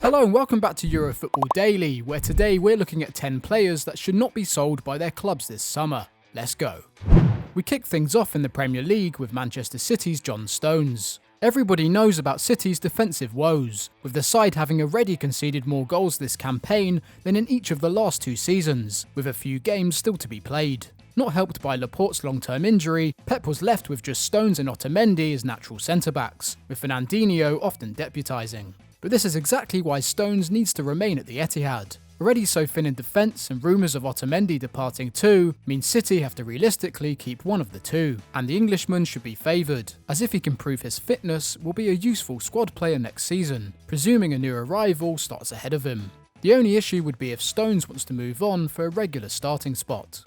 Hello and welcome back to Eurofootball Daily, where today we're looking at 10 players that should not be sold by their clubs this summer. Let's go. We kick things off in the Premier League with Manchester City's John Stones. Everybody knows about City's defensive woes, with the side having already conceded more goals this campaign than in each of the last two seasons, with a few games still to be played. Not helped by Laporte's long-term injury, Pep was left with just Stones and Otamendi as natural centre-backs, with Fernandinho often deputising. But this is exactly why Stones needs to remain at the Etihad. Already so thin in defence and rumours of Otamendi departing too means City have to realistically keep one of the two, and the Englishman should be favoured, as if he can prove his fitness will be a useful squad player next season, presuming a new arrival starts ahead of him. The only issue would be if Stones wants to move on for a regular starting spot.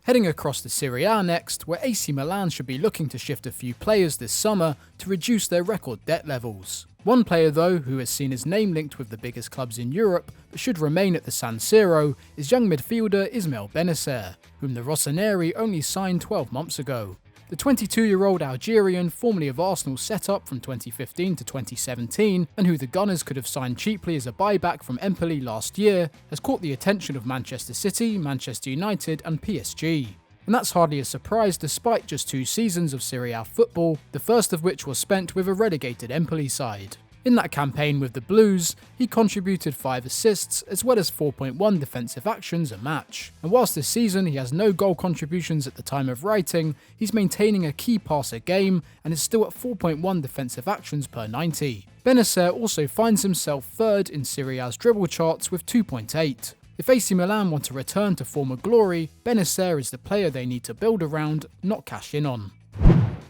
Heading across to Serie A next, where AC Milan should be looking to shift a few players this summer to reduce their record debt levels. One player though, who has seen his name linked with the biggest clubs in Europe, but should remain at the San Siro, is young midfielder Ismael Bennacer, whom the Rossoneri only signed 12 months ago. The 22-year-old Algerian, formerly of Arsenal set up from 2015 to 2017, and who the Gunners could have signed cheaply as a buyback from Empoli last year, has caught the attention of Manchester City, Manchester United and PSG. And that's hardly a surprise despite just 2 seasons of Serie A football, the first of which was spent with a relegated Empoli side. In that campaign with the Blues, he contributed 5 assists as well as 4.1 defensive actions a match. And whilst this season he has no goal contributions at the time of writing, he's maintaining a key pass a game and is still at 4.1 defensive actions per 90. Bennacer also finds himself third in Serie A's dribble charts with 2.8. If AC Milan want to return to former glory, Bennacer is the player they need to build around, not cash in on.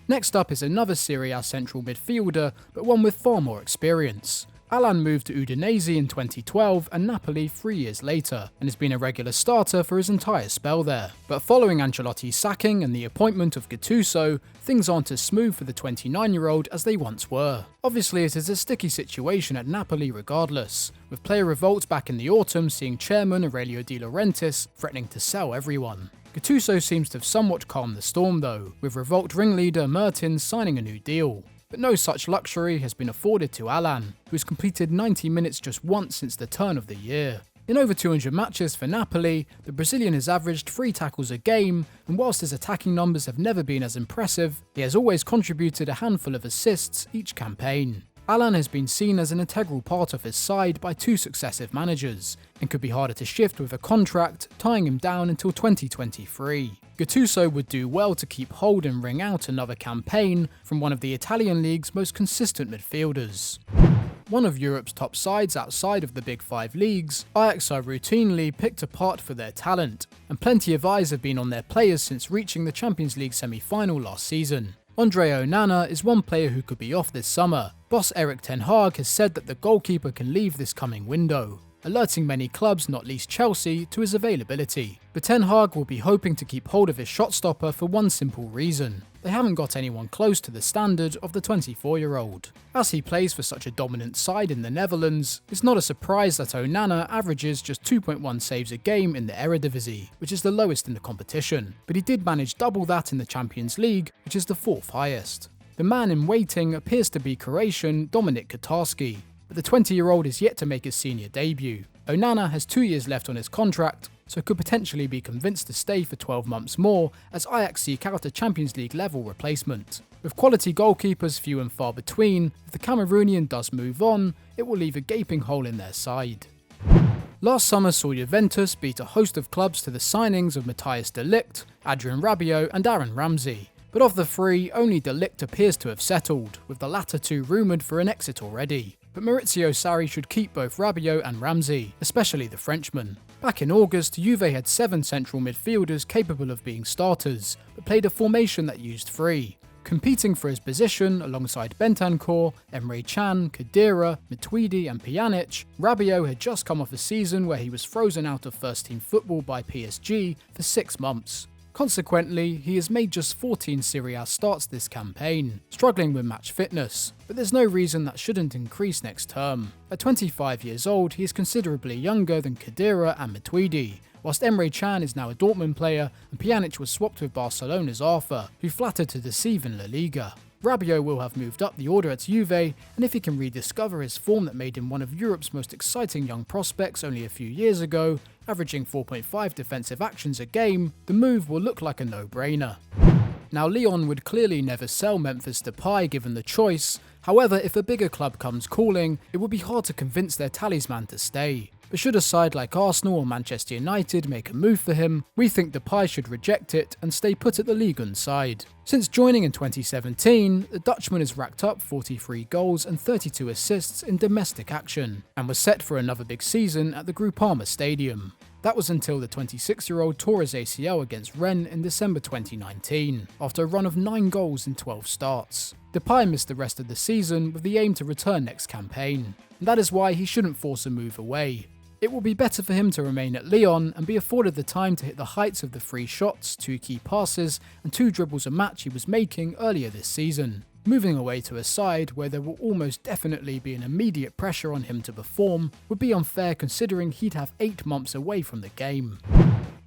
Next up is another Serie A central midfielder, but one with far more experience. Alan moved to Udinese in 2012 and Napoli 3 years later, and has been a regular starter for his entire spell there. But following Ancelotti's sacking and the appointment of Gattuso, things aren't as smooth for the 29-year-old as they once were. Obviously it is a sticky situation at Napoli regardless, with player revolts back in the autumn seeing chairman Aurelio De Laurentiis threatening to sell everyone. Gattuso seems to have somewhat calmed the storm though, with revolt ringleader Mertens signing a new deal. But no such luxury has been afforded to Alan, who has completed 90 minutes just once since the turn of the year. In over 200 matches for Napoli, the Brazilian has averaged 3 tackles a game, and whilst his attacking numbers have never been as impressive, he has always contributed a handful of assists each campaign. Alan has been seen as an integral part of his side by 2 successive managers, and could be harder to shift with a contract, tying him down until 2023. Gattuso would do well to keep hold and wring out another campaign from one of the Italian league's most consistent midfielders. One of Europe's top sides outside of the Big 5 leagues, Ajax are routinely picked apart for their talent, and plenty of eyes have been on their players since reaching the Champions League semi-final last season. Andre Onana is one player who could be off this summer. Boss Erik ten Hag has said that the goalkeeper can leave this coming window, alerting many clubs, not least Chelsea, to his availability. But ten Hag will be hoping to keep hold of his shot stopper for one simple reason: they haven't got anyone close to the standard of the 24-year-old. As he plays for such a dominant side in the Netherlands, it's not a surprise that Onana averages just 2.1 saves a game in the Eredivisie, which is the lowest in the competition, but he did manage double that in the Champions League, which is the 4th highest. The man in waiting appears to be Croatian Dominik Kotarski, but the 20-year-old is yet to make his senior debut. Onana has 2 years left on his contract, so could potentially be convinced to stay for 12 months more as Ajax seek out a Champions League level replacement. With quality goalkeepers few and far between, if the Cameroonian does move on, it will leave a gaping hole in their side. Last summer saw Juventus beat a host of clubs to the signings of Matthijs de Ligt, Adrien Rabiot and Aaron Ramsey. But of the 3, only de Ligt appears to have settled, with the latter 2 rumoured for an exit already. But Maurizio Sarri should keep both Rabiot and Ramsey, especially the Frenchman. Back in August, Juve had 7 central midfielders capable of being starters, but played a formation that used 3. Competing for his position alongside Bentancur, Emre Can, Khedira, Matuidi and Pjanic, Rabiot had just come off a season where he was frozen out of first-team football by PSG for 6 months. Consequently, he has made just 14 Serie A starts this campaign, struggling with match fitness, but there's no reason that shouldn't increase next term. At 25 years old, he is considerably younger than Khedira and Matuidi, whilst Emre Can is now a Dortmund player and Pjanic was swapped with Barcelona's Arthur, who flattered to deceive in La Liga. Rabiot will have moved up the order at Juve, and if he can rediscover his form that made him one of Europe's most exciting young prospects only a few years ago, averaging 4.5 defensive actions a game, the move will look like a no-brainer. Now, Lyon would clearly never sell Memphis Depay given the choice. However, if a bigger club comes calling, it would be hard to convince their talisman to stay. But should a side like Arsenal or Manchester United make a move for him, we think Depay should reject it and stay put at the Ligue 1 side. Since joining in 2017, the Dutchman has racked up 43 goals and 32 assists in domestic action, and was set for another big season at the Groupama Stadium. That was until the 26-year-old tore his ACL against Rennes in December 2019, after a run of 9 goals in 12 starts. Depay missed the rest of the season with the aim to return next campaign, and that is why he shouldn't force a move away. It will be better for him to remain at Lyon and be afforded the time to hit the heights of the 3 shots, 2 key passes, and 2 dribbles a match he was making earlier this season. Moving away to a side where there will almost definitely be an immediate pressure on him to perform would be unfair considering he'd have 8 months away from the game.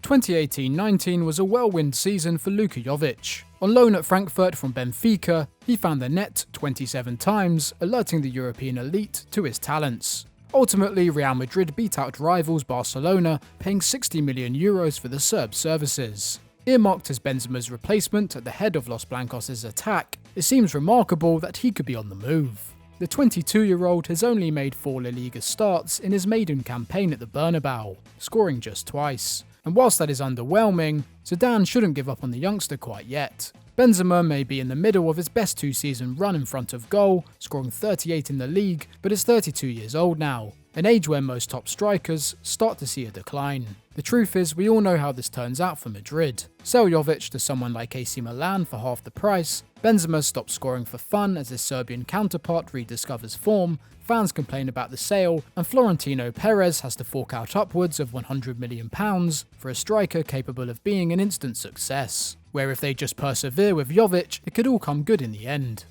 2018-19 was a whirlwind season for Luka Jovic. On loan at Frankfurt from Benfica, he found the net 27 times, alerting the European elite to his talents. Ultimately, Real Madrid beat out rivals Barcelona, paying €60 million for the Serb services. Earmarked as Benzema's replacement at the head of Los Blancos' attack, it seems remarkable that he could be on the move. The 22-year-old has only made 4 La Liga starts in his maiden campaign at the Bernabeu, scoring just twice. And whilst that is underwhelming, Zidane shouldn't give up on the youngster quite yet. Benzema may be in the middle of his best 2-season run in front of goal, scoring 38 in the league, but is 32 years old now, an age where most top strikers start to see a decline. The truth is, we all know how this turns out for Madrid. Sell Jovic to someone like AC Milan for half the price, Benzema stops scoring for fun as his Serbian counterpart rediscovers form, fans complain about the sale, and Florentino Perez has to fork out upwards of £100 million for a striker capable of being an instant success, where if they just persevere with Jovic, it could all come good in the end.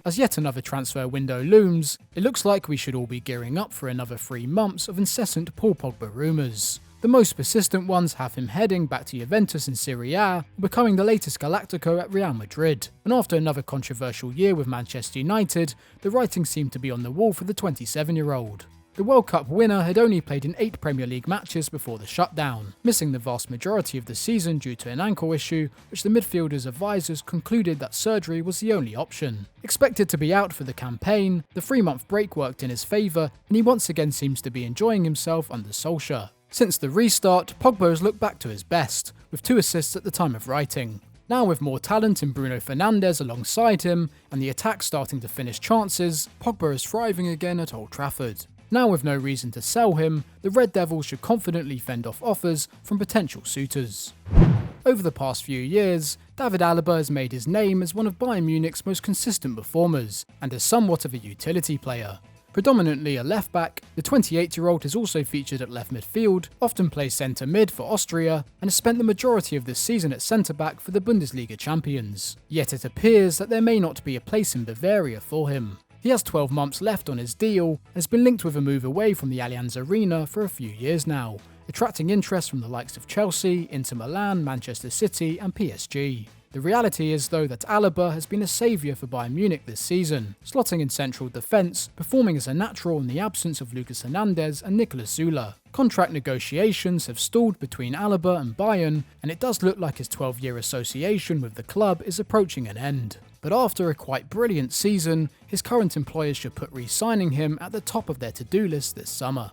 As yet another transfer window looms, it looks like we should all be gearing up for another 3 months of incessant Paul Pogba rumours. The most persistent ones have him heading back to Juventus in Serie A, becoming the latest Galactico at Real Madrid, and after another controversial year with Manchester United, the writing seemed to be on the wall for the 27-year-old. The World Cup winner had only played in 8 Premier League matches before the shutdown, missing the vast majority of the season due to an ankle issue, which the midfielder's advisors concluded that surgery was the only option. Expected to be out for the campaign, the 3-month break worked in his favour, and he once again seems to be enjoying himself under Solskjaer. Since the restart, Pogba has looked back to his best, with 2 assists at the time of writing. Now with more talent in Bruno Fernandes alongside him, and the attack starting to finish chances, Pogba is thriving again at Old Trafford. Now with no reason to sell him, the Red Devils should confidently fend off offers from potential suitors. Over the past few years, David Alaba has made his name as one of Bayern Munich's most consistent performers, and as somewhat of a utility player. Predominantly a left-back, the 28-year-old has also featured at left midfield, often plays centre-mid for Austria, and has spent the majority of this season at centre-back for the Bundesliga champions. Yet it appears that there may not be a place in Bavaria for him. He has 12 months left on his deal, and has been linked with a move away from the Allianz Arena for a few years now, attracting interest from the likes of Chelsea, Inter Milan, Manchester City and PSG. The reality is though that Alaba has been a saviour for Bayern Munich this season, slotting in central defence, performing as a natural in the absence of Lucas Hernandez and Niklas Süle. Contract negotiations have stalled between Alaba and Bayern, and it does look like his 12-year association with the club is approaching an end. But after a quite brilliant season, his current employers should put re-signing him at the top of their to-do list this summer.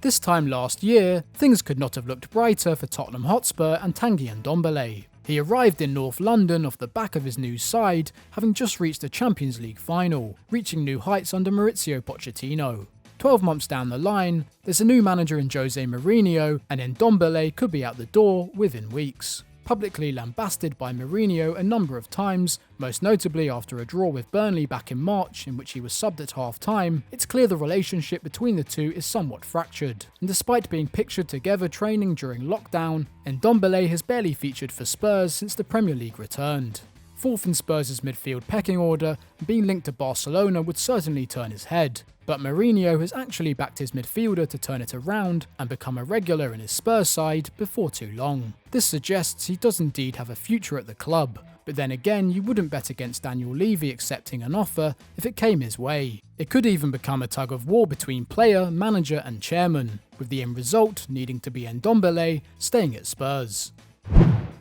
This time last year, things could not have looked brighter for Tottenham Hotspur and Tanguy Ndombele. He arrived in North London off the back of his new side, having just reached the Champions League final, reaching new heights under Maurizio Pochettino. 12 months down the line, there's a new manager in Jose Mourinho, and Ndombele could be out the door within weeks. Publicly lambasted by Mourinho a number of times, most notably after a draw with Burnley back in March in which he was subbed at half-time, it's clear the relationship between the two is somewhat fractured, and despite being pictured together training during lockdown, Ndombele has barely featured for Spurs since the Premier League returned. Fourth in Spurs' midfield pecking order, being linked to Barcelona would certainly turn his head, But Mourinho has actually backed his midfielder to turn it around and become a regular in his Spurs side before too long. This suggests he does indeed have a future at the club, but then again you wouldn't bet against Daniel Levy accepting an offer if it came his way. It could even become a tug of war between player, manager and chairman, with the end result needing to be Ndombele staying at Spurs.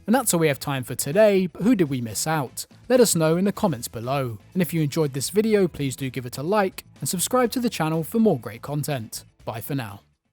And that's all we have time for today, but who did we miss out? Let us know in the comments below. And if you enjoyed this video, please do give it a like and subscribe to the channel for more great content. Bye for now.